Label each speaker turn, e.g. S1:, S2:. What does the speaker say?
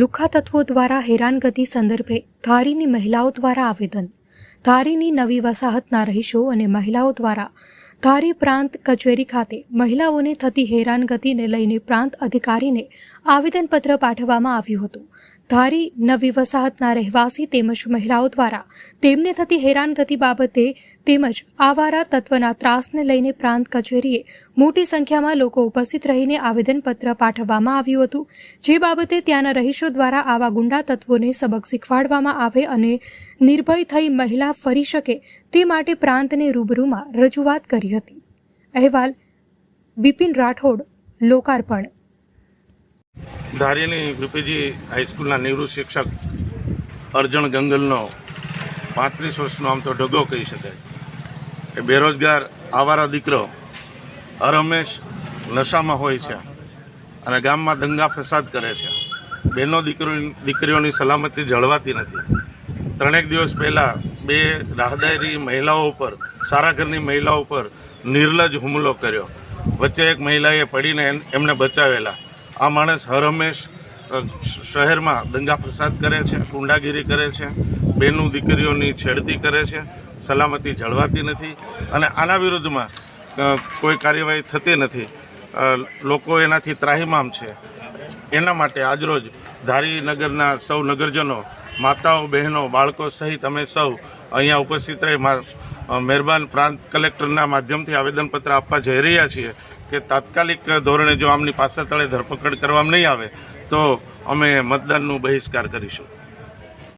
S1: લુખ્ખા તત્વો દ્વારા હેરાનગતિ સંદર્ભે ધારીની મહિલાઓ દ્વારા આવેદન। ધારીની નવી વસાહતના રહીશો અને મહિલાઓ દ્વારા ધારી પ્રાંત કચેરી ખાતે મહિલાઓને થતી હેરાનગતિને લઈને પ્રાંત અધિકારીને આવેદનપત્ર પાઠવવામાં આવ્યું હતું। ધારી નવી વસાહતના રહેવાસી તેમજ મહિલાઓ દ્વારા તેમને થતી હેરાનગતિ બાબતે તેમજ આવારા તત્વના ત્રાસને લઈને પ્રાંત કચેરીએ મોટી સંખ્યામાં લોકો ઉપસ્થિત રહીને આવેદનપત્ર પાઠવવામાં આવ્યું હતું, જે બાબતે ત્યાંના રહીશો દ્વારા આવા ગુંડા તત્વોને સબક શીખવાડવામાં આવે અને નિર્ભય થઈ મહિલા ફરી શકે તે માટે પ્રાંતને રૂબરૂમાં રજૂઆત કરી હતી। અહેવાલ બિપિન રાઠોડ, લોકાર્પણ।
S2: ધારીની વીપીજી હાઈસ્કૂલના નિવૃત્ત શિક્ષક અર્જણ ગંગલનો 35 વર્ષનો આમ તો ઢગો કહી શકાય એ બેરોજગાર આવારા દીકરો હરહંમેશ નશામાં હોય છે અને ગામમાં દંગા ફસાદ કરે છે। બહેનો દીકરીઓની સલામતી જળવાતી નથી। 3 દિવસ પહેલાં 2 રાહદારી મહિલાઓ ઉપર, સારા ઘરની મહિલાઓ ઉપર નિર્લજ્જ હુમલો કર્યો। વચ્ચે એક મહિલાએ પડીને એમને બચાવેલા। આ માણસ હરહંમેશ શહેરમાં દંગા ફસાદ કરે છે, ગુંડાગીરી કરે છે, બહેનો દીકરીઓની છેડતી કરે છે, સલામતી જળવાતી નથી અને આના વિરુદ્ધમાં કોઈ કાર્યવાહી થતી નથી। લોકો એનાથી ત્રાહિમામ છે। એના માટે આજરોજ ધારી નગરના સૌ નગરજનો, માતાઓ, બહેનો, બાળકો સહિત અમે સૌ અહીંયા ઉપસ્થિત રહી મહેરબાન પ્રાંત કલેક્ટરના માધ્યમથી આવેદનપત્ર આપવા જઈ રહ્યા છીએ કે તાત્કાલિક ધોરણે જો આમની પાસે તળે ધરપકડ કરવામાં નહીં આવે તો અમે મતદાનનું બહિષ્કાર કરીશું।